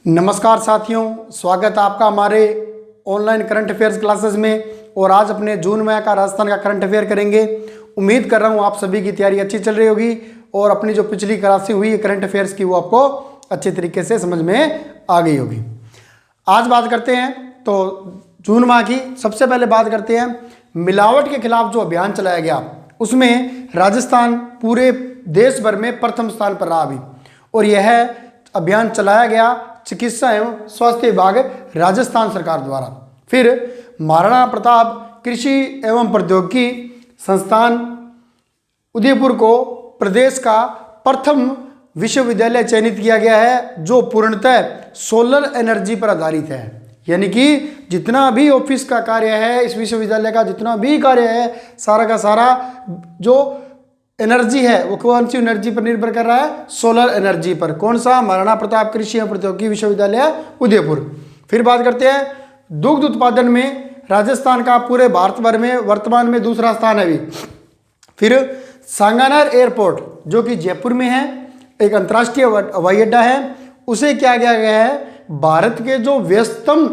नमस्कार साथियों, स्वागत है आपका हमारे ऑनलाइन करंट अफेयर्स क्लासेस में। और आज अपने जून माह का राजस्थान का करंट अफेयर करेंगे। उम्मीद कर रहा हूँ आप सभी की तैयारी अच्छी चल रही होगी और अपनी जो पिछली क्लासें हुई है करंट अफेयर्स की वो आपको अच्छे तरीके से समझ में आ गई होगी। आज बात करते हैं तो जून माह की। सबसे पहले बात करते हैं मिलावट के खिलाफ जो अभियान चलाया गया उसमें राजस्थान पूरे देश भर में प्रथम स्थान पर रहा अभी। और यह अभियान चलाया गया चिकित्सा एवं स्वास्थ्य विभाग राजस्थान सरकार द्वारा। फिर महाराणा प्रताप कृषि एवं प्रौद्योगिकी संस्थान उदयपुर को प्रदेश का प्रथम विश्वविद्यालय चयनित किया गया है जो पूर्णतः सोलर एनर्जी पर आधारित है। यानी कि जितना भी ऑफिस का कार्य है, इस विश्वविद्यालय का जितना भी कार्य है, सारा का सारा जो एनर्जी है वो कौन सी एनर्जी पर निर्भर कर रहा है? सोलर एनर्जी पर। कौन सा? महाराणा प्रताप कृषि एवं प्रौद्योगिकी विश्वविद्यालय उदयपुर। फिर बात करते हैं दुग्ध उत्पादन में राजस्थान का पूरे भारत भर में वर्तमान में दूसरा स्थान है अभी। फिर सांगानेर एयरपोर्ट जो कि जयपुर में है, एक अंतर्राष्ट्रीय हवाई अड्डा है, उसे क्या किया गया है? भारत के जो व्यस्तम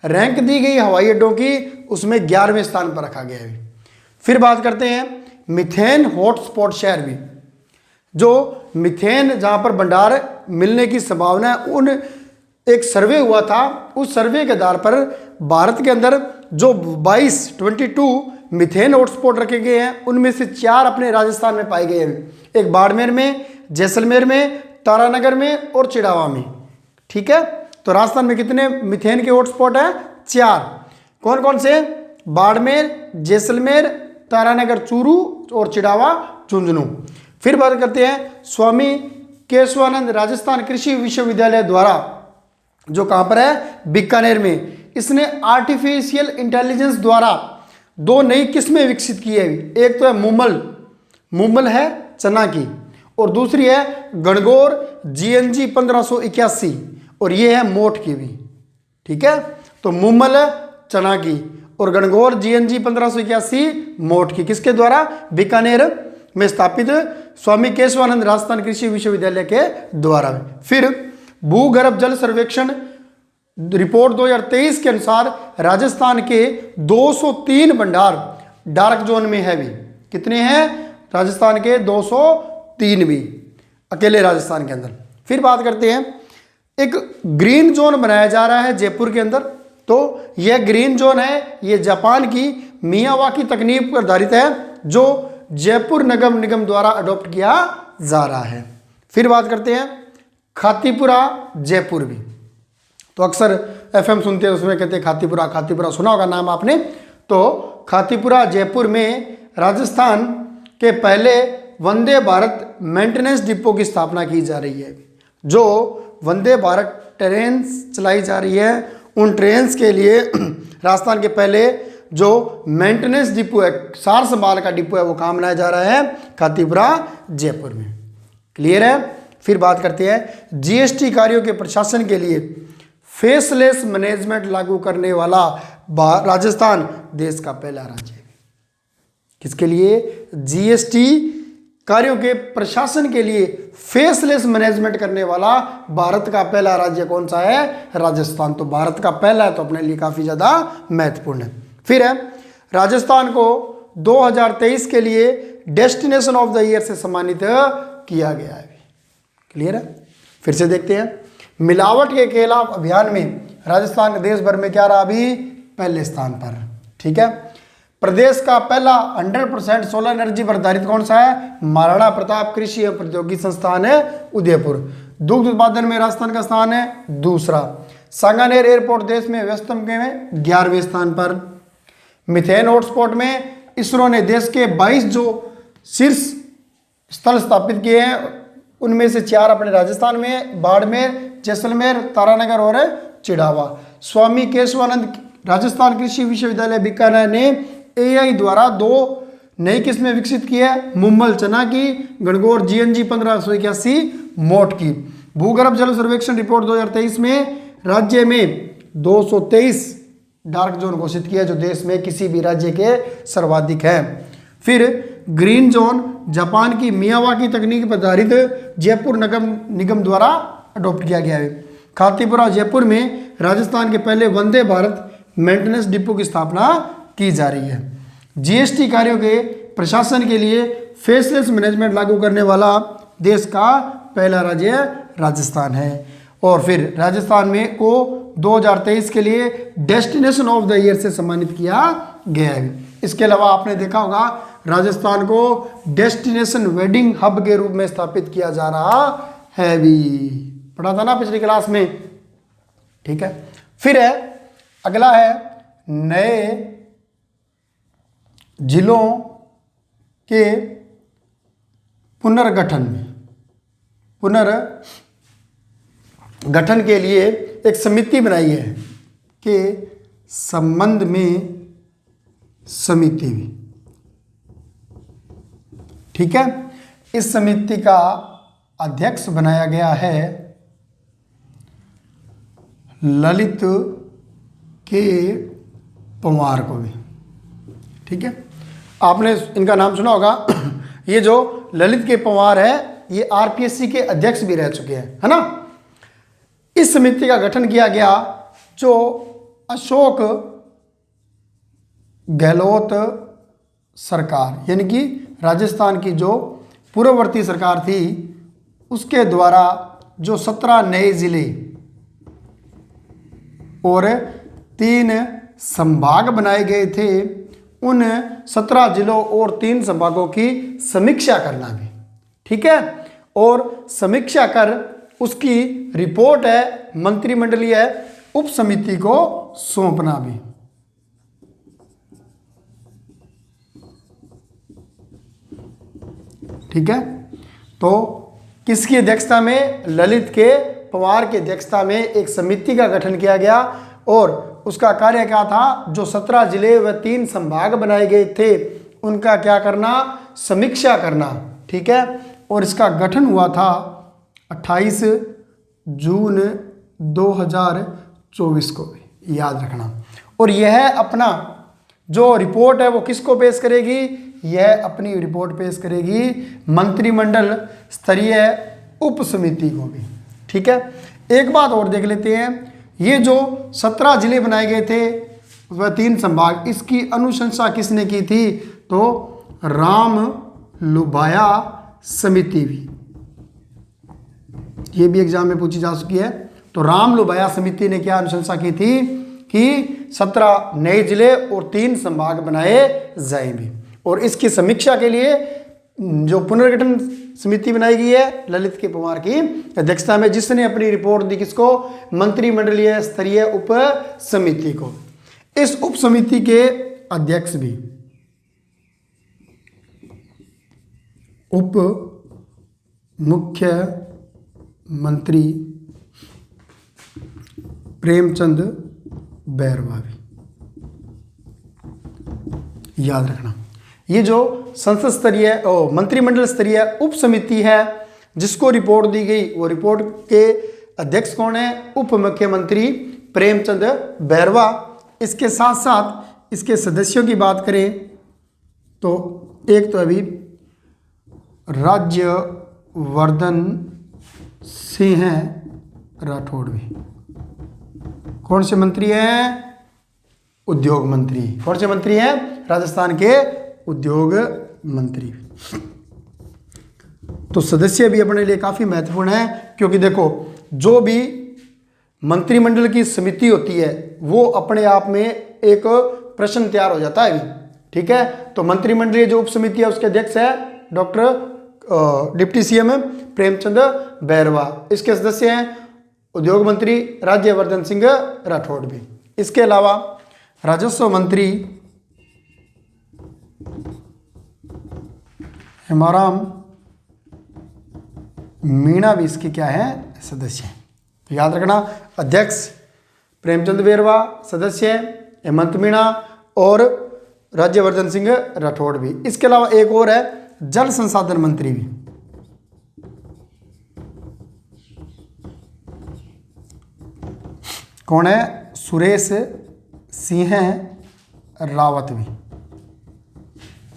रैंक दी गई हवाई अड्डों की उसमें 11वें स्थान पर रखा गया है। फिर बात करते हैं मिथेन हॉटस्पॉट शहर भी, जो मिथेन जहाँ पर भंडार मिलने की संभावना है, उन एक सर्वे हुआ था। उस सर्वे के आधार पर भारत के अंदर जो 22 मिथेन हॉटस्पॉट रखे गए हैं उनमें से 4 अपने राजस्थान में पाए गए हैं। एक बाड़मेर में, जैसलमेर में, तारानगर में और चिड़ावा में। ठीक है, तो राजस्थान में कितने मिथेन के हॉटस्पॉट हैं? 4। कौन कौन से? बाड़मेर, जैसलमेर, तारानगर चूरू और चिड़ावा झुंझुनू। फिर बात करते हैं स्वामी केशवानंद राजस्थान कृषि विश्वविद्यालय द्वारा, जो कहाँ पर है? बीकानेर में। इसने आर्टिफिशियल इंटेलिजेंस द्वारा 2 नई किस्में विकसित की है। एक तो है मूमल है चना की, और दूसरी है गणगौर GNG 1581 और ये है मोठ की भी। ठीक है, तो मूमल चना की और गणगौर GNG 1581 मोठ की, किसके द्वारा? बीकानेर में स्थापित स्वामी केशवानंद राजस्थान कृषि विश्वविद्यालय के द्वारा। फिर भूगर्भ जल सर्वेक्षण रिपोर्ट 2023 के अनुसार राजस्थान के 203 भंडार डार्क जोन में है भी। कितने हैं? राजस्थान के 203 भी अकेले राजस्थान के अंदर। फिर बात करते हैं एक ग्रीन जोन बनाया जा रहा है जयपुर के अंदर। तो यह ग्रीन जोन है, ये जापान की मियावाकी तकनीक पर आधारित है जो जयपुर नगर निगम द्वारा अडॉप्ट किया जा रहा है। फिर बात करते हैं खातीपुरा जयपुर भी। तो अक्सर FM सुनते हैं, उसमें कहते हैं खातीपुरा सुना होगा नाम आपने। तो खातीपुरा जयपुर में राजस्थान के पहले वंदे भारत मेंटेनेंस डिपो की स्थापना की जा रही है। जो वंदे भारत ट्रेन्स चलाई जा रही है उन ट्रेन्स के लिए राजस्थान के पहले जो मेंटेनेंस डिपो है, सार संभाल का डिपो है, वो काम बनाया जा रहा है खातीपुरा जयपुर में। क्लियर है? फिर बात करते हैं GST कार्यों के प्रशासन के लिए फेसलेस मैनेजमेंट लागू करने वाला राजस्थान देश का पहला राज्य है। किसके लिए? GST कार्यों के प्रशासन के लिए फेसलेस मैनेजमेंट करने वाला भारत का पहला राज्य कौन सा है? राजस्थान। तो भारत का पहला है तो अपने लिए काफी ज्यादा महत्वपूर्ण है। फिर है राजस्थान को 2023 के लिए डेस्टिनेशन ऑफ द ईयर से सम्मानित किया गया है। क्लियर है? फिर से देखते हैं मिलावट के खिलाफ अभियान में राजस्थान देश भर में क्या रहा? अभी पहले स्थान पर। ठीक है, प्रदेश का पहला 100% सोलर एनर्जी पर आधारित कौन सा है? महाराणा प्रताप कृषि एवं प्रौद्योगिकी संस्थान है उदयपुर। दुग्ध उत्पादन में राजस्थान का स्थान है दूसरा। सांगानेर एयरपोर्ट देश में व्यस्तम के में 11वें स्थान पर। मिथेन हॉटस्पॉट में इसरो ने देश के 22 जो शीर्ष स्थल स्थापित किए हैं उनमें से 4 अपने राजस्थान में, बाड़मेर, जैसलमेर, तारानगर और चिड़ावा। स्वामी केशवानंद राजस्थान कृषि विश्वविद्यालय बीकानेर ने AI द्वारा 2 नई किस्में विकसित की है, मुम्बल चना की, गणगौर GNG 1581 मोठ की। भूगर्भ जल सर्वेक्षण रिपोर्ट 2023 में राज्य में 223 डार्क जोन घोषित किया जो देश में किसी भी राज्य के सर्वाधिक है। फिर ग्रीन जोन जापान की मियावाकी तकनीक पर आधारित जयपुर नगर निगम द्वारा अडॉप्ट किया गया है। खातीपुरा जयपुर में राजस्थान के पहले वंदे भारत मेंटेनेंस डिपो की स्थापना की जा रही है। जीएसटी कार्यों के प्रशासन के लिए फेसलेस मैनेजमेंट लागू करने वाला देश का पहला राज्य राजस्थान है। और फिर राजस्थान में को 2023 के लिए डेस्टिनेशन ऑफ द ईयर से सम्मानित किया गया है। इसके अलावा आपने देखा होगा राजस्थान को डेस्टिनेशन वेडिंग हब के रूप में स्थापित किया जा रहा है भी, पढ़ा था ना पिछली क्लास में। ठीक है, फिर है अगला है नए जिलों के पुनर्गठन के लिए एक समिति बनाई है कि संबंध में समिति भी। ठीक है, इस समिति का अध्यक्ष बनाया गया है ललित के पंवार को भी। ठीक है, आपने इनका नाम सुना होगा। ये जो ललित के पंवार है ये आरपीएससी के अध्यक्ष भी रह चुके हैं, है ना। इस समिति का गठन किया गया जो अशोक गहलोत सरकार यानी कि राजस्थान की जो पूर्ववर्ती सरकार थी उसके द्वारा जो 17 नए जिले और 3 संभाग बनाए गए थे, उन 17 जिलों और 3 संभागों की समीक्षा करना भी। ठीक है, और समीक्षा कर उसकी रिपोर्ट है मंत्रिमंडलीय उप समिति को सौंपना भी। ठीक है, तो किसकी अध्यक्षता में? ललित के पंवार की अध्यक्षता में एक समिति का गठन किया गया और उसका कार्य क्या था? जो 17 जिले व 3 संभाग बनाए गए थे उनका क्या करना? समीक्षा करना। ठीक है, और इसका गठन हुआ था 28 जून 2024 को, याद रखना। और यह अपना जो रिपोर्ट है वो किसको पेश करेगी? यह अपनी रिपोर्ट पेश करेगी मंत्रिमंडल स्तरीय उप समिति को भी। ठीक है, एक बात और देख लेते हैं, ये जो 17 जिले बनाए गए थे वह 3 संभाग, इसकी अनुशंसा किसने की थी? तो राम लुभाया समिति भी, ये भी एग्जाम में पूछी जा चुकी है। तो राम लुभाया समिति ने क्या अनुशंसा की थी कि 17 नए जिले और 3 संभाग बनाए जाएंगे। और इसकी समीक्षा के लिए जो पुनर्गठन समिति बनाई गई है ललित के पंवार की अध्यक्षता में, जिसने अपनी रिपोर्ट दी किसको? मंत्रिमंडलीय स्तरीय उप समिति को। इस उप समिति के अध्यक्ष भी उप मुख्यमंत्री प्रेमचंद बैरवा भी, याद रखना। ये जो संसद स्तरीय और मंत्रिमंडल स्तरीय उप समिति है जिसको रिपोर्ट दी गई, वो रिपोर्ट के अध्यक्ष कौन है? उप मुख्यमंत्री प्रेमचंद बैरवा। इसके साथ साथ इसके सदस्यों की बात करें तो एक तो अभी राज्यवर्धन सिंह राठौड़ भी। कौन से मंत्री हैं? उद्योग मंत्री। कौन से मंत्री हैं? राजस्थान के उद्योग मंत्री। तो सदस्य भी अपने लिए काफी महत्वपूर्ण है, क्योंकि देखो जो भी मंत्रिमंडल की समिति होती है वो अपने आप में एक प्रश्न तैयार हो जाता है। ठीक है, तो मंत्रिमंडलीय जो उप समिति है उसके अध्यक्ष है doctor deputy CM Premchand Bairwa. इसके सदस्य हैं उद्योग मंत्री राज्यवर्धन सिंह राठौड़ भी। इसके अलावा राजस्व मंत्री हेमाराम मीणा भी इसके क्या है? सदस्य हैं। तो याद रखना, अध्यक्ष प्रेमचंद बैरवा, सदस्य हेमंत मीणा और राज्यवर्धन सिंह राठौड़ भी। इसके अलावा एक और है जल संसाधन मंत्री भी। कौन है? सुरेश सिंह रावत भी।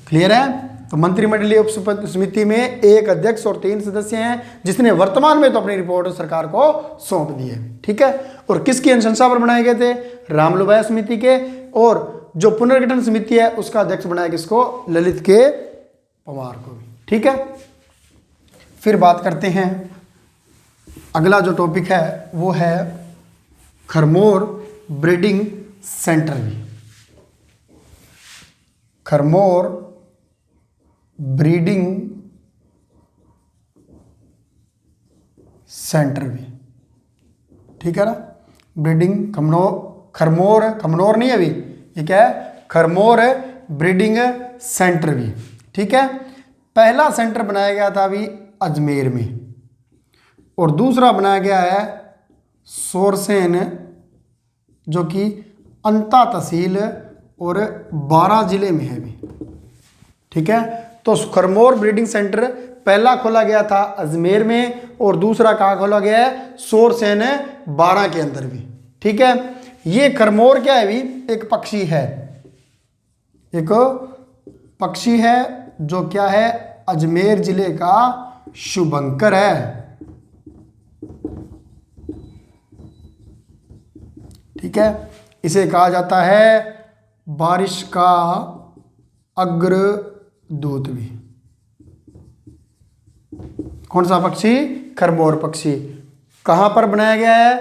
क्लियर है? तो मंत्रिमंडलीय उप समिति में एक अध्यक्ष और 3 सदस्य हैं, जिसने वर्तमान में तो अपनी रिपोर्ट सरकार को सौंप दी है। ठीक है, और किसकी अनुशंसा पर बनाए गए थे? रामलुभाया समिति के। और जो पुनर्गठन समिति है उसका अध्यक्ष बनाया किसको? ललित के पंवार को भी। ठीक है, फिर बात करते हैं, अगला जो टॉपिक है वो है खरमोर ब्रीडिंग सेंटर भी। खरमोर ब्रीडिंग सेंटर भी। ठीक है ना, ब्रीडिंग खरमोर नहीं है अभी, ये क्या है? खरमोर ब्रीडिंग सेंटर भी। ठीक है, पहला सेंटर बनाया गया था अभी अजमेर में, और दूसरा बनाया गया है सोरसेन, जो कि अंता तहसील और 12 जिले में है अभी। ठीक है, तो खरमोर ब्रीडिंग सेंटर पहला खोला गया था अजमेर में, और दूसरा कहाँ खोला गया है? सोरसेन 12 के अंदर भी। ठीक है, ये खरमोर क्या है अभी? एक पक्षी है, एक पक्षी है जो क्या है? अजमेर जिले का शुभंकर है। ठीक है, इसे कहा जाता है बारिश का अग्रदूत भी। कौन सा पक्षी? खरमोर पक्षी। कहां पर बनाया गया है?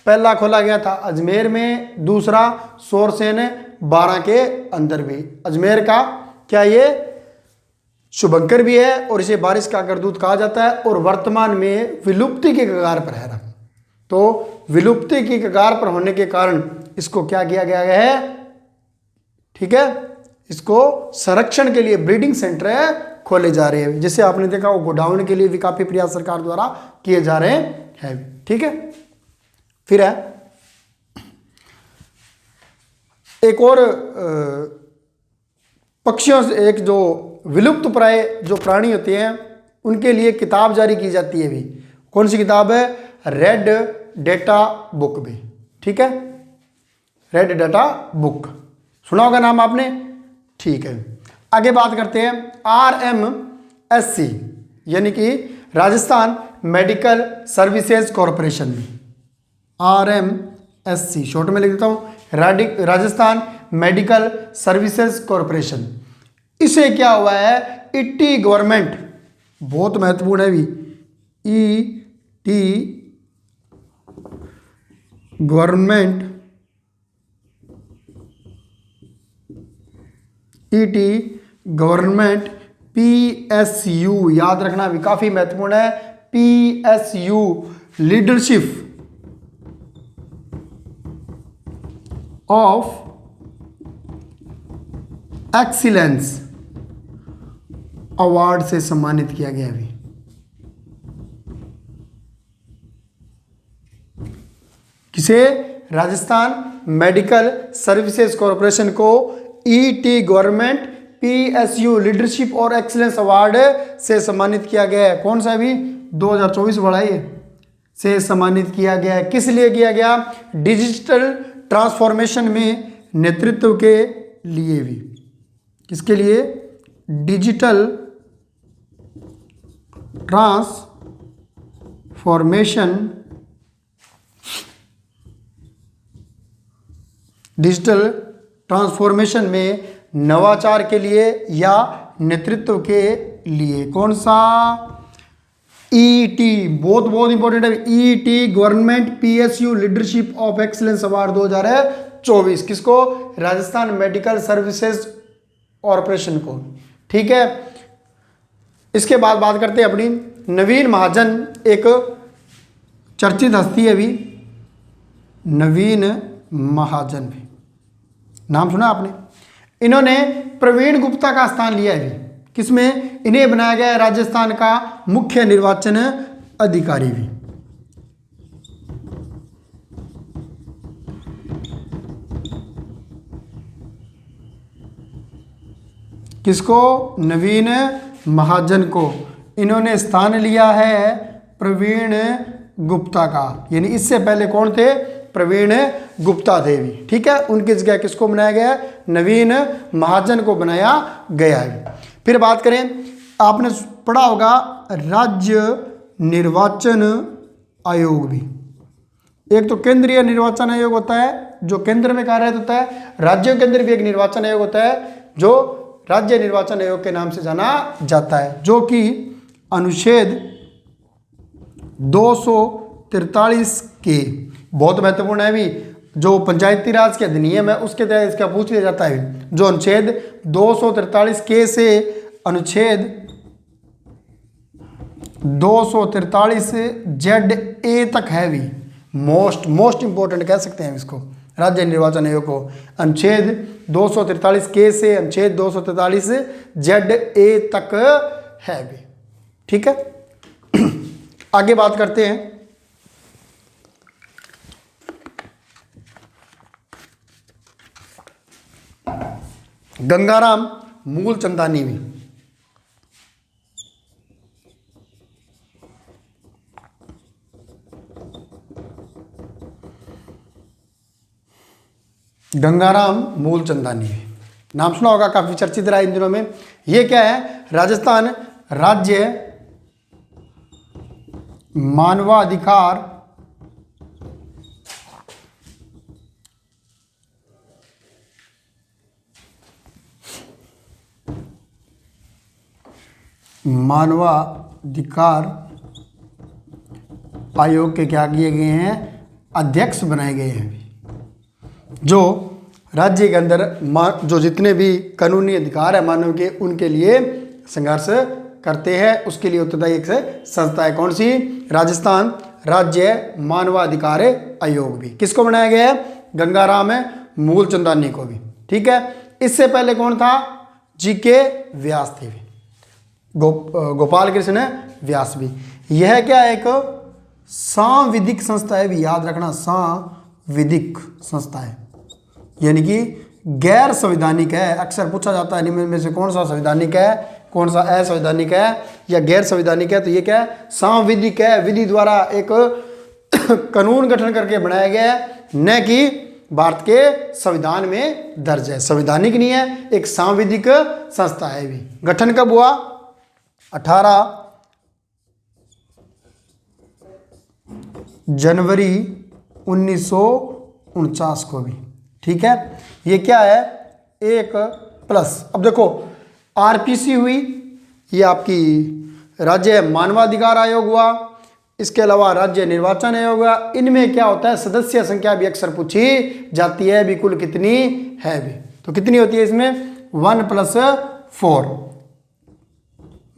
पहला खोला गया था अजमेर में, दूसरा सोरसेन 12 के अंदर भी। अजमेर का क्या ये शुभंकर भी है, और इसे बारिश का अग्रदूत कहा जाता है, और वर्तमान में विलुप्ति के कगार पर है। तो विलुप्ति की कगार पर होने के कारण इसको क्या किया गया है? ठीक है, इसको संरक्षण के लिए ब्रीडिंग सेंटर खोले जा रहे हैं। जैसे आपने देखा वो गोडाउन के लिए भी काफी प्रयास सरकार द्वारा किए जा रहे हैं। ठीक है, फिर है एक और पक्षियों से, एक जो विलुप्त प्राय जो प्राणी होते हैं उनके लिए किताब जारी की जाती है अभी। कौन सी किताब है? रेड डेटा बुक भी। ठीक है, रेड डेटा बुक सुना होगा नाम आपने। ठीक है, आगे बात करते हैं RMSC, यानी कि राजस्थान मेडिकल सर्विसेज कॉरपोरेशन में। RMSC शॉर्ट में लिख देता हूं, राजस्थान मेडिकल सर्विसेज कॉरपोरेशन। इसे क्या हुआ है? ईटी गवर्नमेंट, बहुत महत्वपूर्ण है भी, ET government, ET government PSU, याद रखना भी काफी महत्वपूर्ण है। PSU leadership of excellence award से सम्मानित किया गया अभी। किसे? राजस्थान मेडिकल सर्विसेज कॉरपोरेशन को ईटी गवर्नमेंट PSU लीडरशिप और एक्सीलेंस अवार्ड से सम्मानित किया गया है। कौन सा अभी? 2024 वाला ये से सम्मानित किया गया है। किस लिए किया गया? डिजिटल ट्रांसफॉर्मेशन में नेतृत्व के लिए भी। किसके लिए? डिजिटल ट्रांसफॉर्मेशन, डिजिटल ट्रांसफॉर्मेशन में नवाचार के लिए या नेतृत्व के लिए। कौन सा? ईटी, बहुत इंपॉर्टेंट है। ET government PSU leadership of excellence award 2024 किसको? राजस्थान मेडिकल सर्विसेज कॉरपोरेशन को। ठीक है, इसके बाद बात करते हैं अपनी नवीन महाजन, एक चर्चित हस्ती है अभी, नवीन महाजन भी नाम सुना आपने। इन्होंने प्रवीण गुप्ता का स्थान लिया है अभी। किसमें? इन्हें बनाया गया है राजस्थान का मुख्य निर्वाचन अधिकारी भी। किसको? नवीन महाजन को इन्होंने स्थान लिया है प्रवीण गुप्ता का, यानी इससे पहले कौन थे? प्रवीण गुप्ता थे भी। ठीक है, उनकी जगह किसको बनाया गया है? नवीन महाजन को बनाया गया है। फिर बात करें, आपने पढ़ा होगा राज्य निर्वाचन आयोग भी। एक तो केंद्रीय निर्वाचन आयोग होता है जो केंद्र में कार्यरत होता है, राज्यों के अंदर भी एक निर्वाचन आयोग होता है जो राज्य निर्वाचन आयोग के नाम से जाना जाता है, जो कि अनुच्छेद 243 के, बहुत महत्वपूर्ण है भी, जो पंचायती राज के अधिनियम है उसके तहत इसका पूछ लिया जाता है। जो अनुच्छेद 243 के से अनुच्छेद 243 जेड ए तक है भी, मोस्ट इंपॉर्टेंट कह सकते हैं इसको, राज्य निर्वाचन आयोग को। अनुच्छेद 243 के से अनुच्छेद 243 जेड ए तक है भी। ठीक है, आगे बात करते हैं। गंगाराम मूलचंदानी भी। गंगाराम मूलचंदानी नाम सुना होगा, काफी चर्चित रहा इन दिनों में। ये क्या है, राजस्थान राज्य मानवाधिकार आयोग के क्या किए गए हैं, अध्यक्ष बनाए गए हैं, जो राज्य के अंदर जो जितने भी कानूनी अधिकार है मानव के, उनके लिए संघर्ष करते हैं। उसके लिए उत्तरदायी एक संस्था है, कौन सी, राजस्थान राज्य मानवाधिकार आयोग भी। किसको बनाया गया है, गंगाराम मूलचंदानी को भी। ठीक है, इससे पहले कौन था, जीके व्यास थे, गोपाल कृष्ण व्यास भी। यह क्या है, एक सांविधिक संस्था है भी, याद रखना, सांविधिक संस्था है, यानी कि गैर संवैधानिक है। अक्सर पूछा जाता है निम्न में से कौन सा संवैधानिक है, कौन सा असंवैधानिक है या गैर संवैधानिक है, तो ये क्या है, सांविधिक है, विधि द्वारा एक कानून गठन करके बनाया गया है, न कि भारत के संविधान में दर्ज है। संवैधानिक नहीं है, एक सांविधिक संस्था है भी। गठन कब हुआ, 18 जनवरी 1949 को भी। ठीक है, ये क्या है, 1+। अब देखो आरपीसी हुई, ये आपकी राज्य मानवाधिकार आयोग हुआ, इसके अलावा राज्य निर्वाचन आयोग हुआ। इनमें क्या होता है, सदस्य संख्या भी अक्सर पूछी जाती है भी, कुल कितनी है भी, तो कितनी होती है इसमें, 1+4,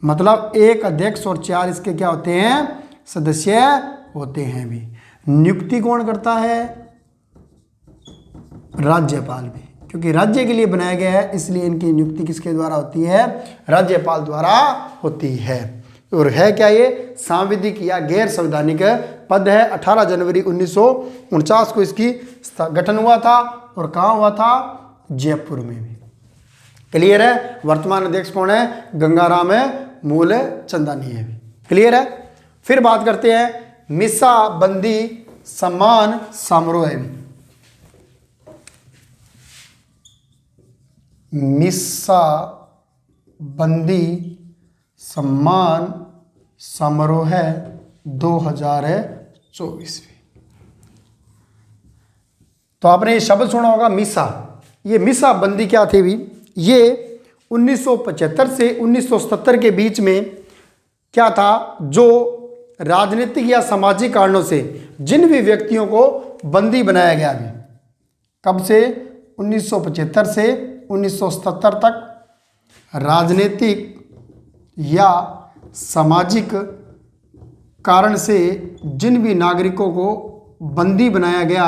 मतलब एक अध्यक्ष और 4 इसके क्या होते हैं, सदस्य होते हैं भी। नियुक्ति कौन करता है, राज्यपाल भी, क्योंकि राज्य के लिए बनाया गया है इसलिए इनकी नियुक्ति किसके द्वारा होती है, राज्यपाल द्वारा होती है। और है क्या ये, सांविधिक या गैर संवैधानिक पद है। 18 जनवरी 1949 को इसकी गठन हुआ था, और कहाँ हुआ था, जयपुर में भी। क्लियर है, वर्तमान अध्यक्ष कौन है, गंगाराम मूलचंदानी है भी। क्लियर है। फिर बात करते हैं मीसा बंदी सम्मान समारोह है भी। मीसा बंदी सम्मान समारोह है 2024। तो आपने ये शब्द सुना होगा मीसा। ये मीसा बंदी क्या थी भी, ये 1975 से 1970 के बीच में क्या था, जो राजनीतिक या सामाजिक कारणों से जिन भी व्यक्तियों को बंदी बनाया गया भी, कब से, 1975 से 1977 तक राजनीतिक या सामाजिक कारण से जिन भी नागरिकों को बंदी बनाया गया,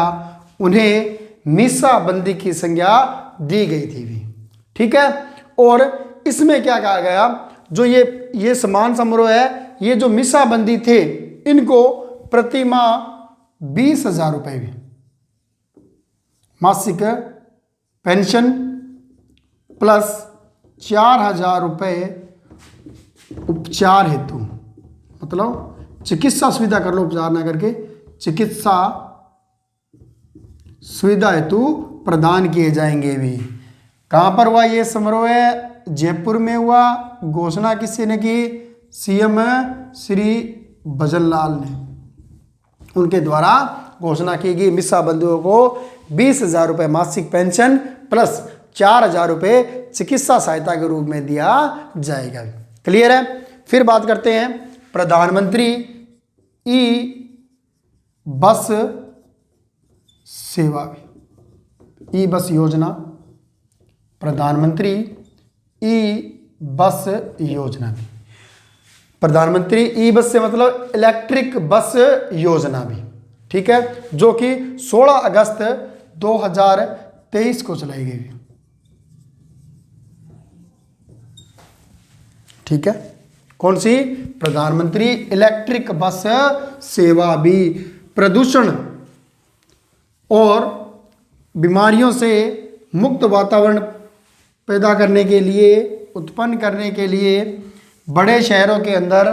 उन्हें मीसा बंदी की संज्ञा दी गई थी भी। ठीक है, और इसमें क्या कहा गया, जो ये सम्मान समारोह है, ये जो मीसा बंदी थे इनको प्रति माह 20,000 रुपये भी मासिक पेंशन प्लस 4,000 रुपये उपचार हेतु, मतलब चिकित्सा सुविधा कर लो, उपचार ना करके चिकित्सा सुविधा हेतु प्रदान किए जाएंगे भी। कहाँ पर हुआ ये समारोह है, जयपुर में हुआ। घोषणा किसने ने की? सीएम श्री भजनलाल ने, उनके द्वारा घोषणा की गई। मिसा बंधुओं को 20,000 रुपये मासिक पेंशन प्लस 4,000 रुपये चिकित्सा सहायता के रूप में दिया जाएगा। क्लियर है। फिर बात करते हैं प्रधानमंत्री ई बस सेवा, ई बस योजना, प्रधानमंत्री ई बस योजना भी। प्रधानमंत्री ई बस से मतलब इलेक्ट्रिक बस योजना भी, ठीक है, जो कि 16 अगस्त 2023 को चलाई गई। ठीक है, कौन सी? प्रधानमंत्री इलेक्ट्रिक बस सेवा भी। प्रदूषण और बीमारियों से मुक्त वातावरण पैदा करने के लिए, उत्पन्न करने के लिए बड़े शहरों के अंदर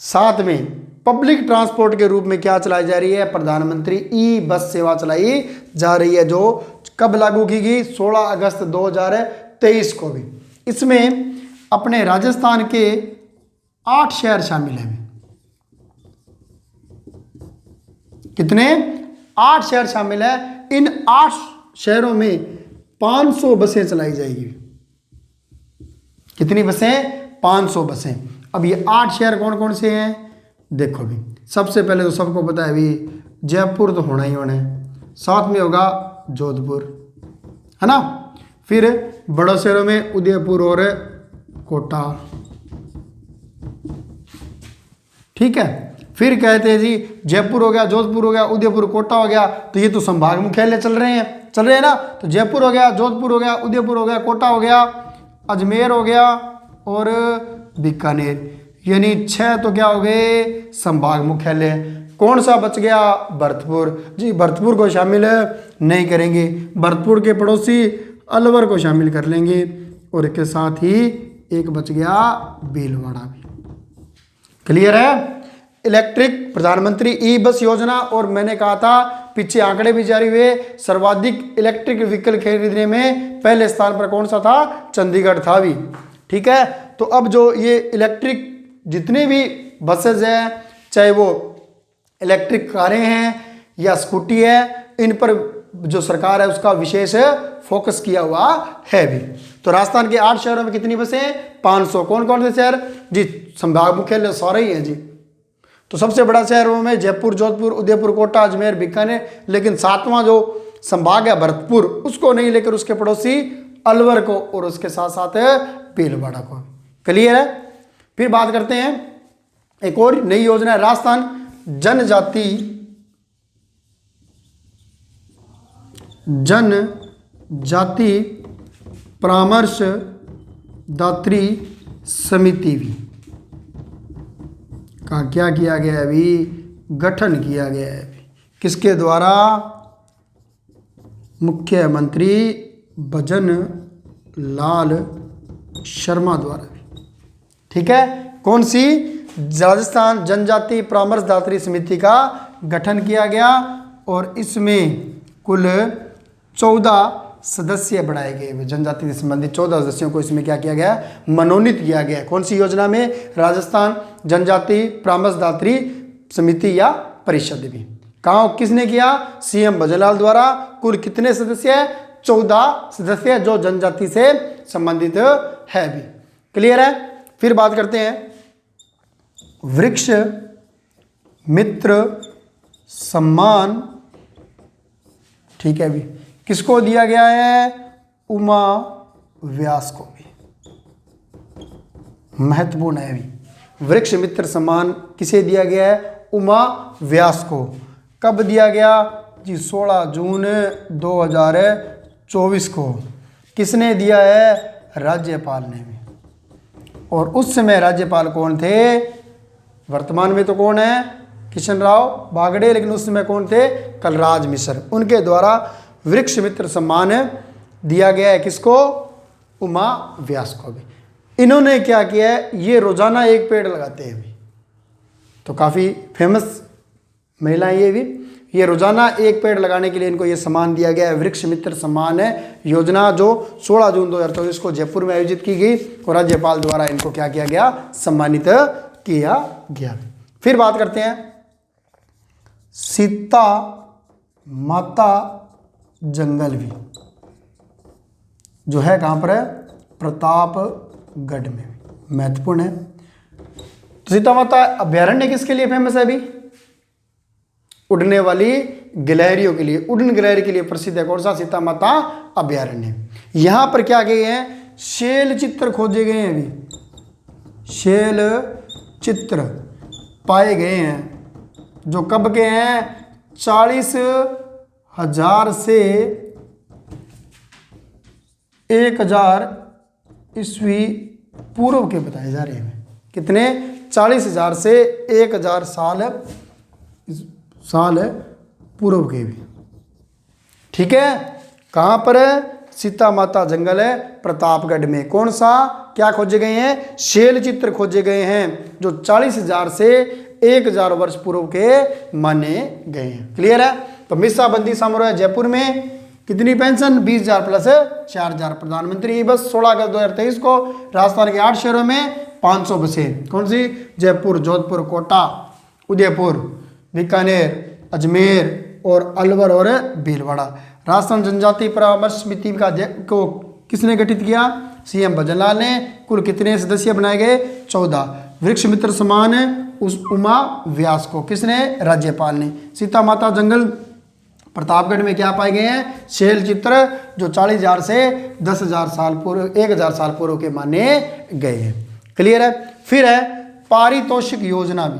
साथ में पब्लिक ट्रांसपोर्ट के रूप में क्या चलाई जा रही है? प्रधानमंत्री ई बस सेवा चलाई जा रही है, जो कब लागू की गई? 16 अगस्त 2023 को भी। इसमें अपने राजस्थान के 8 शहर शामिल हैं। कितने? 8 शहर शामिल है। इन 8 शहरों में 500 बसें चलाई जाएगी। कितनी बसें? 500 बसें। अब ये 8 शहर कौन कौन से हैं? देखो भी, सबसे पहले तो सबको पता है भी, जयपुर तो होना ही होना है, साथ में होगा जोधपुर, है ना। फिर बड़ों शहरों में उदयपुर और कोटा, ठीक है। फिर कहते हैं जी जयपुर हो गया, जोधपुर हो गया, उदयपुर, कोटा हो गया, तो ये तो संभाग मुख्यालय चल रहे हैं ना। तो जयपुर हो गया, जोधपुर हो गया, उदयपुर हो गया, कोटा हो गया, अजमेर हो गया और बीकानेर, यानी 6 तो क्या हो गए? संभाग मुख्यालय। कौन सा बच गया? भरतपुर। जी भरतपुर को शामिल नहीं करेंगे, भरतपुर के पड़ोसी अलवर को शामिल कर लेंगे, और इसके साथ ही एक बच गया भीलवाड़ा भी। क्लियर है। इलेक्ट्रिक प्रधानमंत्री ई बस योजना, और मैंने कहा था पीछे आंकड़े भी जारी हुए, सर्वाधिक इलेक्ट्रिक व्हीकल खरीदने में पहले स्थान पर कौन सा था? चंडीगढ़ था भी। ठीक है, तो अब जो ये इलेक्ट्रिक जितने भी बसेज हैं, चाहे वो इलेक्ट्रिक कारें हैं या स्कूटी है, इन पर जो सरकार है उसका विशेष फोकस किया हुआ है भी। तो राजस्थान के 8 शहरों में कितनी बसें हैं? 500। कौन कौन से शहर? जी संभाग मुख्यालय सारे ही हैं जी। तो सबसे बड़ा शहरों में जयपुर, जोधपुर, उदयपुर, कोटा, अजमेर, बीकानेर, लेकिन 7वां जो संभाग है भरतपुर, उसको नहीं लेकर उसके पड़ोसी अलवर को, और उसके साथ साथ भीलवाड़ा को। क्लियर है। फिर बात करते हैं एक और नई योजना है, राजस्थान जनजाति परामर्श दात्री समिति भी का क्या किया गया है? अभी गठन किया गया है। किसके द्वारा? मुख्यमंत्री भजन लाल शर्मा द्वारा भी। ठीक है, कौन सी? राजस्थान जनजाति परामर्शदात्री समिति का गठन किया गया, और इसमें कुल 14 सदस्य बढ़ाए गए। जनजाति से संबंधित 14 सदस्यों को इसमें क्या किया गया? मनोनीत किया गया। कौन सी योजना में? राजस्थान जनजाति परामर्शदात्री समिति या परिषद भी। कहाँ किसने किया? सीएम भजनलाल द्वारा। कुल कितने सदस्य है? 14 सदस्य जो जनजाति से संबंधित है भी। क्लियर है। फिर बात करते हैं वृक्ष मित्र सम्मान। ठीक है भी, किसको दिया गया है? उमा व्यास को भी। महत्वपूर्ण है भी। वृक्ष मित्र सम्मान किसे दिया गया है? उमा व्यास को। कब दिया गया? जी 16 जून 2024 को। किसने दिया है? राज्यपाल ने भी। और उस समय राज्यपाल कौन थे? वर्तमान में तो कौन है? किशन राव बागड़े, लेकिन उस समय कौन थे? कलराज मिश्र। उनके द्वारा वृक्ष मित्र सम्मान दिया गया है। किसको? उमा व्यास को भी। इन्होंने क्या किया है? ये रोजाना एक पेड़ लगाते हैं भी, तो काफ़ी फेमस महिलाएं ये भी। ये रोजाना एक पेड़ लगाने के लिए इनको ये सम्मान दिया गया है, वृक्ष मित्र सम्मान है योजना, जो 16 जून 2024 को जयपुर में आयोजित की गई और राज्यपाल द्वारा इनको क्या किया गया, सम्मानित किया गया। फिर बात करते हैं सीता माता जंगल भी, जो है कहाँ पर है, प्रतापगढ़ में, महत्वपूर्ण है। तो सीता माता अभ्यारण्य किसके लिए फेमस है अभी, उड़ने वाली गिलहरियों के लिए, उड़न गिलहरी के लिए प्रसिद्ध है। कौन सा, सीता माता अभ्यारण्य। यहां पर क्या गए हैं, शैल चित्र खोजे गए हैं, अभी शैल चित्र पाए गए हैं, जो कब के हैं, 40,000 से 1,000 ईस्वी पूर्व के बताए जा रहे हैं। कितने, 40,000 से 1,000 साल पूर्व के भी। ठीक है, कहाँ पर है, सीता माता जंगल है प्रतापगढ़ में। कौन सा, क्या खोजे गए हैं, शैल चित्र खोजे गए हैं, जो 40,000 से 1,000 वर्ष पूर्व के माने गए हैं। क्लियर है। तो मिसाबंदी समारोह जयपुर में कितनी पेंशन, 20,000 प्लस 4,000। प्रधानमंत्री बस 16 अगस्त 2023 को राजस्थान के 8 शहरों में 500 बसें। कौन सी, जयपुर, जोधपुर, कोटा, उदयपुर, बीकानेर, अजमेर और अलवर और भीलवाड़ा। राजस्थान जनजाति परामर्श समिति को किसने गठित किया, सीएम भजनलाल ने। कुल कितने सदस्य बनाए गए, 14। वृक्ष मित्र सम्मान उस उमा व्यास को किसने, राज्यपाल ने। सीता माता जंगल प्रतापगढ़ में क्या पाए गए हैं, शैल चित्र, जो 40,000 से 10,000 साल पूर्व, 1,000 साल पूर्व के माने गए हैं। क्लियर है। फिर है पारितोषिक योजना भी,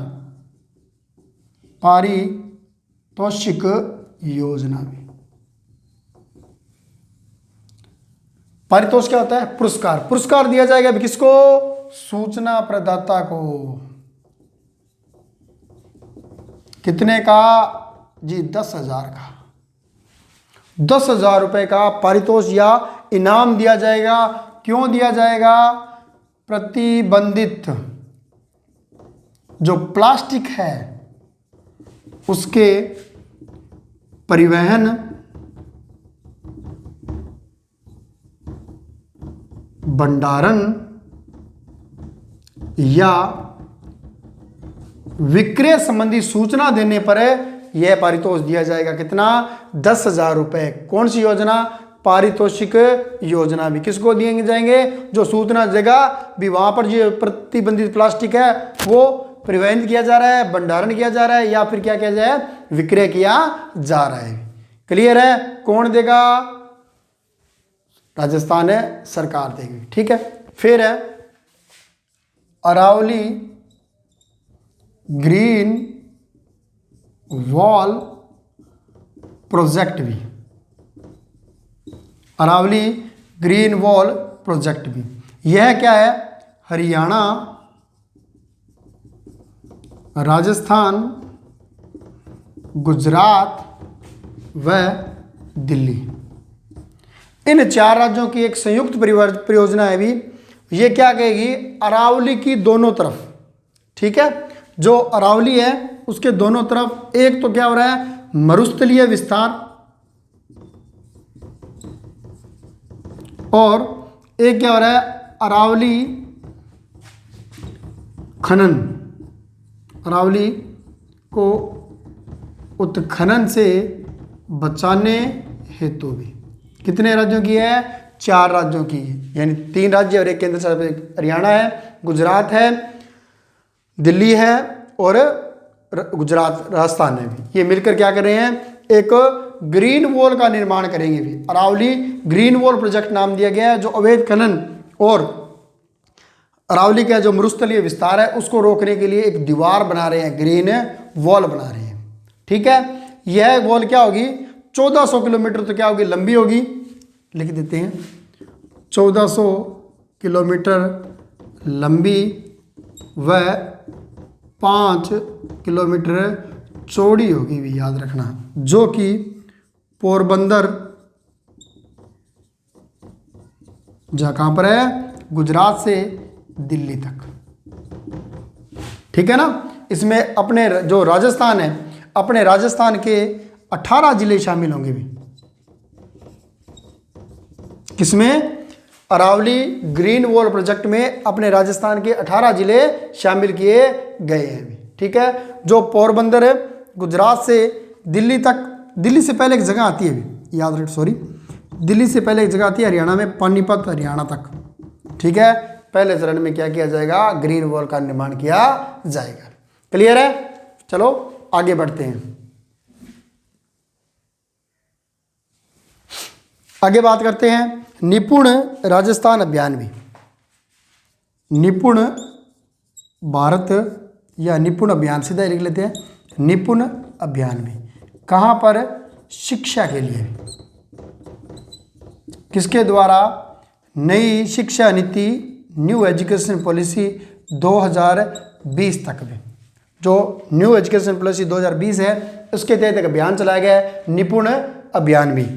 पारितोषिक योजना भी। पारितोषिक क्या होता है, पुरस्कार। पुरस्कार दिया जाएगा अभी किसको, सूचना प्रदाता को। कितने का जी, 10,000 का, 10,000 रुपए का पारितोष या इनाम दिया जाएगा। क्यों दिया जाएगा, प्रतिबंधित जो प्लास्टिक है उसके परिवहन, भंडारण या विक्रय संबंधी सूचना देने पर यह पारितोष दिया जाएगा। कितना, 10,000 रुपए। कौन सी योजना, पारितोषिक योजना भी। किसको दिए जाएंगे, जो सूचना देगा भी, वहां पर जो प्रतिबंधित प्लास्टिक है वो परिवहन किया जा रहा है, भंडारण किया जा रहा है, या फिर क्या किया जाए, विक्रय किया जा रहा है। क्लियर है। कौन देगा, राजस्थान है सरकार देगी। ठीक है। फिर है अरावली ग्रीन वॉल प्रोजेक्ट भी, अरावली ग्रीन वॉल प्रोजेक्ट भी। यह क्या है, हरियाणा, राजस्थान, गुजरात व दिल्ली, इन 4 राज्यों की एक संयुक्त परियोजना है भी। ये क्या कहेगी, अरावली की दोनों तरफ। ठीक है, जो अरावली है उसके दोनों तरफ एक तो क्या हो रहा है, मरुस्थलीय विस्तार, और एक क्या हो रहा है, अरावली खनन, अरावली को उत्खनन से बचाने हेतु भी। कितने राज्यों की है, 4 राज्यों की, यानी 3 राज्य और एक केंद्र शासित, हरियाणा है, गुजरात है, दिल्ली है और गुजरात, राजस्थान है भी। ये मिलकर क्या कर रहे हैं, एक ग्रीन वॉल का निर्माण करेंगे भी। अरावली ग्रीन वॉल प्रोजेक्ट नाम दिया गया है, जो अवैध खनन और अरावली का जो मरुस्थलीय विस्तार है उसको रोकने के लिए एक दीवार बना रहे हैं, ग्रीन वॉल बना रहे हैं। ठीक है, यह वॉल क्या होगी, 1400 किलोमीटर तो क्या होगी, लंबी होगी, लिख देते हैं 1400 किलोमीटर लंबी व 5 किलोमीटर चौड़ी होगी भी, याद रखना, जो कि पोरबंदर, जहाँ कहाँ पर है, गुजरात से दिल्ली तक। ठीक है ना। इसमें अपने जो राजस्थान है, अपने राजस्थान के 18 जिले शामिल होंगे भी। किसमें? अरावली ग्रीन वॉल प्रोजेक्ट में अपने राजस्थान के 18 जिले शामिल किए गए हैं भी। ठीक है, जो पोरबंदर है गुजरात से दिल्ली तक, दिल्ली से पहले एक जगह आती है भी, याद रख, सॉरी, दिल्ली से पहले एक जगह आती है हरियाणा में, पानीपत हरियाणा तक। ठीक है, पहले चरण में क्या किया जाएगा? ग्रीन वॉल का निर्माण किया जाएगा। क्लियर है? चलो आगे बढ़ते हैं। आगे बात करते हैं निपुण राजस्थान अभियान भी। निपुण भारत या निपुण अभियान, सीधा ही लिख लेते हैं, निपुण अभियान भी कहाँ पर? शिक्षा के लिए। किसके द्वारा? नई शिक्षा नीति, न्यू एजुकेशन पॉलिसी 2020 तक में, जो न्यू एजुकेशन पॉलिसी 2020 है उसके तहत एक अभियान चलाया गया है, निपुण अभियान भी।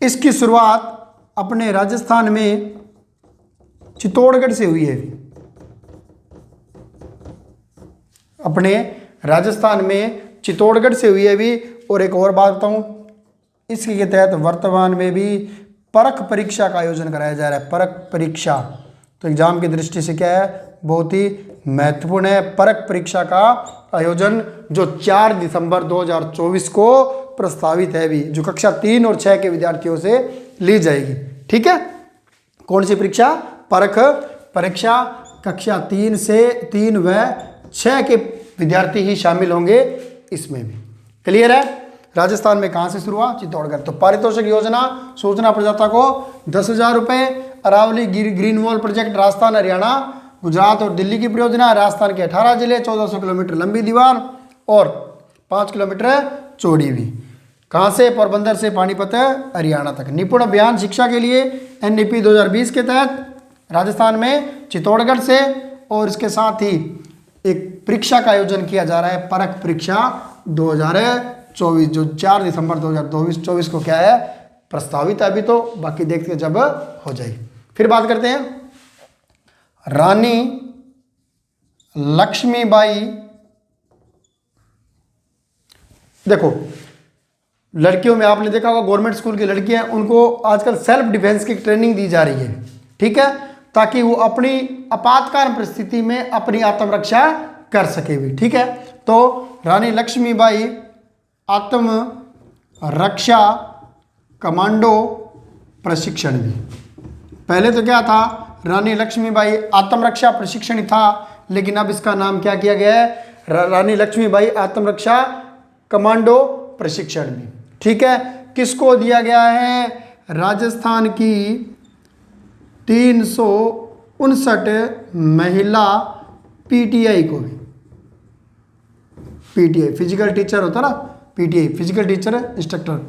इसकी शुरुआत अपने राजस्थान में चित्तौड़गढ़ से हुई है। अपने राजस्थान में चित्तौड़गढ़ से हुई है भी। और एक और बात बताऊं, इसके तहत वर्तमान में भी परख परीक्षा का आयोजन कराया जा रहा है। परख परीक्षा तो एग्जाम की दृष्टि से क्या है? बहुत ही महत्वपूर्ण है। परख परीक्षा का आयोजन जो 4 दिसंबर 2024 को प्रस्तावित है भी, जो कक्षा 3 और 6 के विद्यार्थियों से ली जाएगी। ठीक है, कौन सी परीक्षा? परख परीक्षा। कक्षा 3 व 6 के विद्यार्थी ही शामिल होंगे इसमें भी। क्लियर है? राजस्थान में कहाँ से शुरू हुआ? चित्तौड़गढ़। तो पारितोषिक योजना सूचना प्रदाता को 10,000 रुपये। Aravalli green wall project Rajasthan Haryana Gujarat और दिल्ली की परियोजना, राजस्थान के 18 जिले, 1400 किलोमीटर लंबी दीवार और 5 किलोमीटर चौड़ी भी। कहाँ से? पोरबंदर से पानीपत हरियाणा तक। निपुण अभियान शिक्षा के लिए NEP 2020 के तहत राजस्थान में चित्तौड़गढ़ से, और इसके साथ ही एक परीक्षा का आयोजन किया जा रहा है, परख परीक्षा 2024, जो 4 दिसंबर 2024 को क्या है? प्रस्तावित है अभी, तो बाकी देखते जब हो जाए। फिर बात करते हैं रानी लक्ष्मीबाई। देखो, लड़कियों में आपने देखा होगा, गवर्नमेंट स्कूल की लड़कियां, उनको आजकल सेल्फ डिफेंस की ट्रेनिंग दी जा रही है। ठीक है, ताकि वो अपनी आपातकाल परिस्थिति में अपनी आत्मरक्षा कर सके भी। ठीक है, तो रानी लक्ष्मीबाई आत्म रक्षा कमांडो प्रशिक्षण भी। पहले तो क्या था? रानी लक्ष्मीबाई आत्मरक्षा प्रशिक्षण ही था, लेकिन अब इसका नाम क्या किया गया है? रानी लक्ष्मीबाई आत्मरक्षा कमांडो प्रशिक्षण भी। ठीक है, किसको दिया गया है? राजस्थान की 359 महिला PTI को भी। PTI फिजिकल टीचर होता ना, PTI फिजिकल टीचर इंस्ट्रक्टर,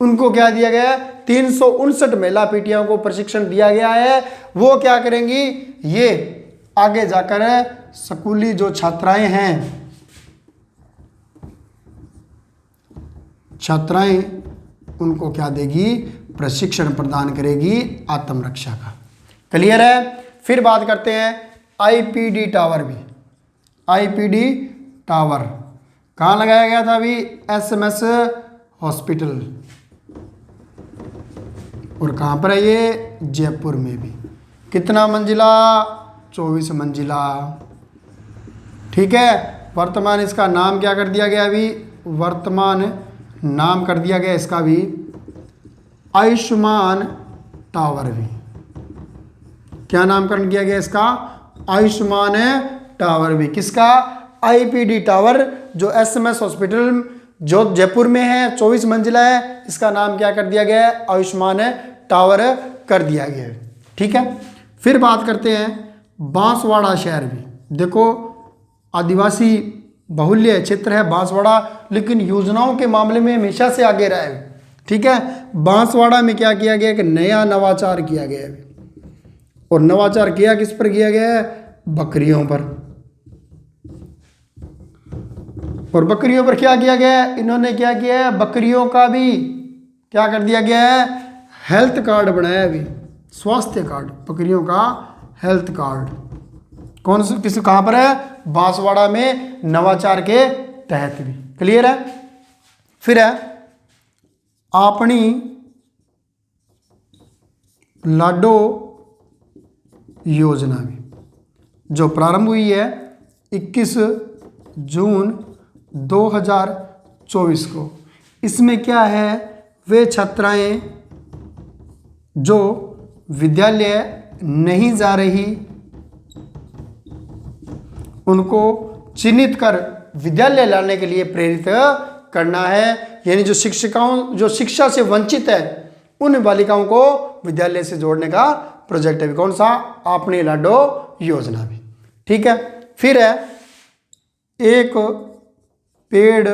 उनको क्या दिया गया है? 359 महिला PTI को प्रशिक्षण दिया गया है। वो क्या करेंगी? ये आगे जाकर स्कूली जो छात्राएं हैं, छात्राएं, उनको क्या देगी? प्रशिक्षण प्रदान करेगी आत्मरक्षा का। क्लियर है? फिर बात करते हैं IPD टावर भी। IPD टावर कहाँ लगाया गया था? अभी SMS हॉस्पिटल। और कहाँ पर है ये? जयपुर में भी। कितना मंजिला? 24 मंजिला। ठीक है, वर्तमान इसका नाम क्या कर दिया गया? अभी वर्तमान नाम कर दिया गया इसका भी आयुष्मान टावर भी। क्या नामकरण किया गया इसका? आयुष्मान टावर भी। किसका? IPD टावर, जो SMS हॉस्पिटल जो जयपुर में है, 24 मंजिला है, इसका नाम क्या कर दिया गया है? आयुष्मान टावर कर दिया गया है। ठीक है, फिर बात करते हैं बांसवाड़ा शहर भी। देखो, आदिवासी बहुल्य क्षेत्र है बांसवाड़ा, लेकिन योजनाओं के मामले में हमेशा से आगे रहा है। ठीक है, बांसवाड़ा में क्या किया गया? कि नया नवाचार किया गया है। और नवाचार किया किस पर किया गया है? बकरियों पर। और बकरियों पर क्या किया गया है? इन्होंने क्या किया है? बकरियों का भी क्या कर दिया गया है? हेल्थ कार्ड बनाया भी, स्वास्थ्य कार्ड, बकरियों का हेल्थ कार्ड। कौन से किस कहाँ पर है? बांसवाड़ा में, नवाचार के तहत भी। क्लियर है? फिर है अपनी लाडो योजना भी, जो प्रारंभ हुई है 21 जून 2024 को। इसमें क्या है, वे छात्राएं जो विद्यालय नहीं जा रही उनको चिन्हित कर विद्यालय लाने के लिए प्रेरित करना है। यानी जो शिक्षा से वंचित है उन बालिकाओं को विद्यालय से जोड़ने का प्रोजेक्ट है। कौन सा? अपनी लाडो योजना भी। ठीक है। फिर है एक पेड़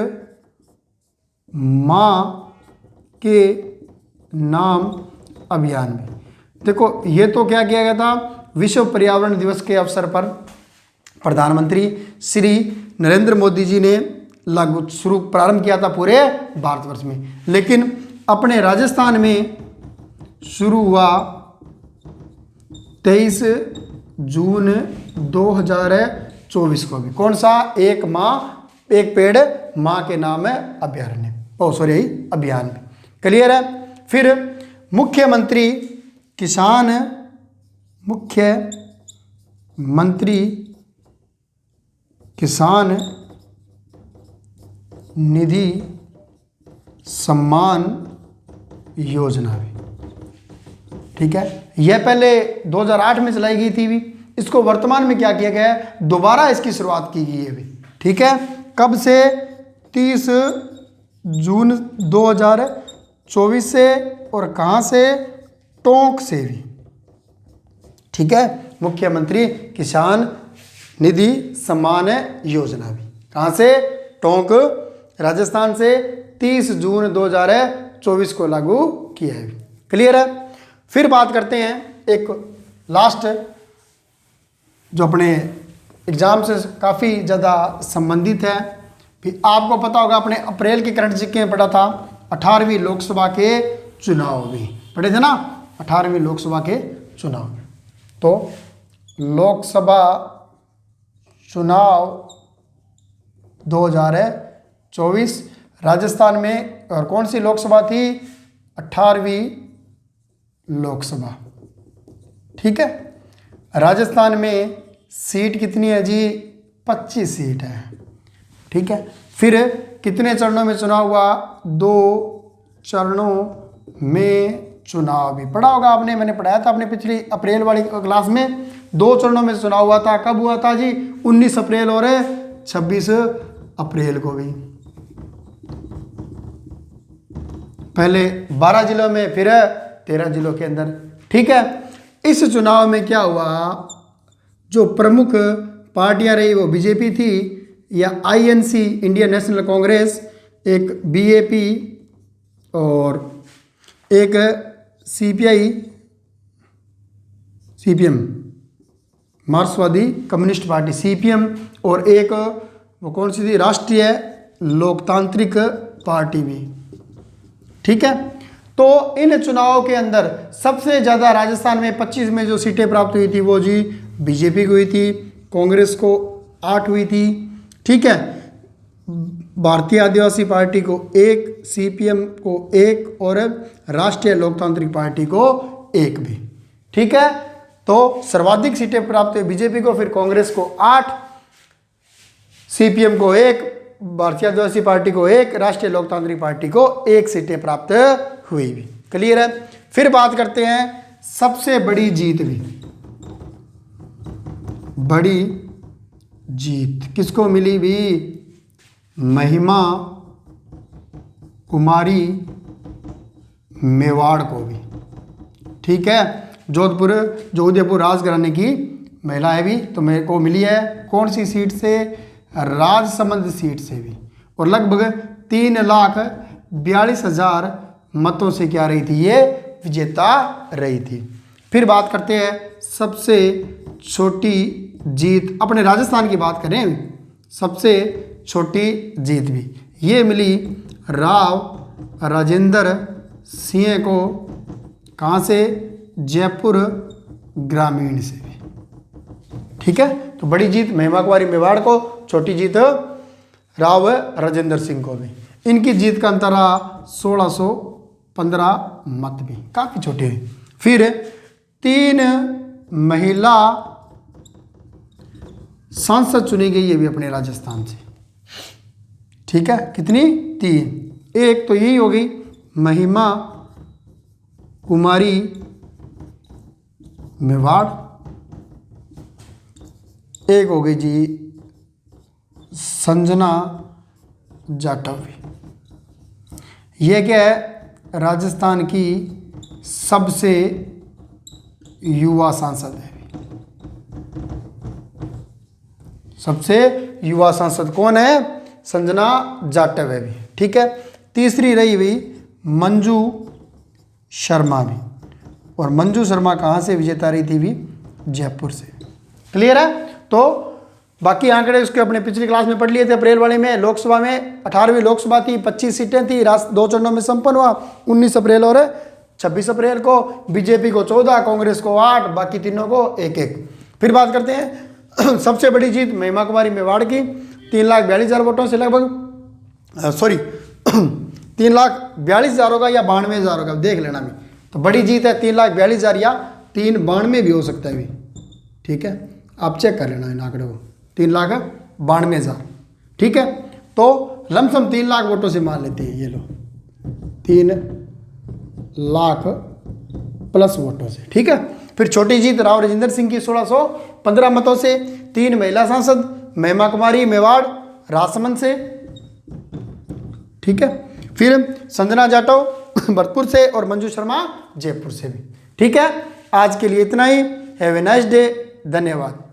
माँ के नाम अभियान में। देखो ये तो क्या किया गया था, विश्व पर्यावरण दिवस के अवसर पर प्रधानमंत्री श्री नरेंद्र मोदी जी ने प्रारंभ किया था पूरे भारतवर्ष में, लेकिन अपने राजस्थान में शुरू हुआ 23 जून 2024 को भी। कौन सा? एक पेड़ माँ के नाम है अभ्यारण्य, अभियान भी। क्लियर है। फिर मुख्यमंत्री किसान निधि सम्मान योजना भी। ठीक है। यह पहले 2008 में चलाई गई थी भी, इसको वर्तमान में क्या किया गया है, दोबारा इसकी शुरुआत की गई है भी। ठीक है। कब से? 30 जून 2024 से। और कहाँ से? टोंक से भी। ठीक है। मुख्यमंत्री किसान निधि सम्मान योजना भी कहाँ से? टोंक राजस्थान से 30 जून 2024 को लागू किया है। क्लियर है। फिर बात करते हैं एक लास्ट, जो अपने एग्जाम से काफ़ी ज़्यादा संबंधित है। फिर आपको पता होगा, अपने अप्रैल के करंट जीके में पढ़ा था 18वीं लोकसभा के चुनाव भी पढ़े थे ना, 18वीं लोकसभा के चुनाव। तो लोकसभा चुनाव 2024 राजस्थान में, और कौन सी लोकसभा थी? 18वीं लोकसभा। ठीक है। राजस्थान में सीट कितनी है जी? 25 सीट है। ठीक है। फिर कितने चरणों में चुनाव हुआ? 2 चरणों में चुनाव भी पढ़ा होगा आपने, मैंने पढ़ाया था अपने पिछली अप्रैल वाली क्लास में। 2 चरणों में चुनाव हुआ था। कब हुआ था जी? 19 अप्रैल और 26 अप्रैल को भी। पहले 12 जिलों में, फिर 13 जिलों के अंदर। ठीक है। इस चुनाव में क्या हुआ, जो प्रमुख पार्टियां रही वो बीजेपी थी या आईएनसी इंडियन नेशनल कांग्रेस, एक बीएपी और एक सीपीएम मार्क्सवादी कम्युनिस्ट पार्टी सीपीएम, और एक वो कौन सी थी? राष्ट्रीय लोकतांत्रिक पार्टी भी। ठीक है। तो इन चुनावों के अंदर सबसे ज़्यादा राजस्थान में 25 में जो सीटें प्राप्त हुई थी वो जी बीजेपी को हुई थी, कांग्रेस को 8 हुई थी। ठीक है। भारतीय आदिवासी पार्टी को 1, सीपीएम को 1 और राष्ट्रीय लोकतांत्रिक पार्टी को 1 भी। ठीक है। तो सर्वाधिक सीटें प्राप्त हुई बीजेपी को, फिर कांग्रेस को 8, सीपीएम को 1, भारतीय आदिवासी पार्टी को 1, राष्ट्रीय लोकतांत्रिक पार्टी को 1 सीटें प्राप्त हुई भी। क्लियर है। फिर बात करते हैं सबसे बड़ी जीत भी। बड़ी जीत किसको मिली भी? महिमा कुमारी मेवाड़ को भी। ठीक है। जोधपुर जो उदयपुर राजघराने की महिला है भी, तो मेरे को मिली है कौन सी सीट से? राजसमंद सीट से भी। और लगभग 3,42,000 मतों से क्या रही थी? ये विजेता रही थी। फिर बात करते हैं सबसे छोटी जीत, अपने राजस्थान की बात करें, सबसे छोटी जीत भी ये मिली राव राजेंद्र सिंह को। कहाँ से? जयपुर ग्रामीण से भी। ठीक है। तो बड़ी जीत महिमा कुमारी मेवाड़ को, छोटी जीत राव राजेंद्र सिंह को भी। इनकी जीत का अंतर रहा 1600 15 मत भी काफ़ी छोटे हुए। फिर 3 महिला सांसद चुनी गई, ये भी अपने राजस्थान से। ठीक है, कितनी? 3। एक तो यही हो गई महिमा कुमारी मेवाड़, एक हो गई जी संजना जाटव। यह क्या है? राजस्थान की सबसे युवा सांसद है। सबसे युवा सांसद कौन है? संजना जाटव है भी। ठीक है। तीसरी रही हुई मंजू शर्मा भी, और मंजू शर्मा कहाँ से विजेता रही थी भी? जयपुर से। क्लियर है? तो बाकी आंकड़े उसके अपने पिछली क्लास में पढ़ लिए थे। अप्रैल वाले में लोकसभा में 18वीं लोकसभा थी, 25 सीटें थी, 2 चरणों में संपन्न हुआ, 19 अप्रैल और 26 अप्रैल को। बीजेपी को 14, कांग्रेस को 8, बाकी तीनों को 1-1। फिर बात करते हैं सबसे बड़ी जीत महिमा कुमारी मेवाड़ की 3,42,000 वोटों से लगभग, सॉरी 3,42,000 होगा या 92,000 होगा, देख लेना भी। तो बड़ी जीत है 3,42,000 या 392 भी हो सकता है भी। ठीक है, आप चेक कर लेना इन आंकड़ों को। 3,92,000। ठीक है, तो लमसम 3 लाख वोटों से मान लेते हैं, ये लो 3 लाख प्लस वोटों से। ठीक है। फिर छोटी जीत राव राजेंद्र सिंह की 1615 मतों से। 3 महिला सांसद महिमा कुमारी मेवाड़ राजसमंद से। ठीक है। फिर संजना जाटव भरतपुर से और मंजू शर्मा जयपुर से भी। ठीक है, आज के लिए इतना ही। Have a nice day. धन्यवाद।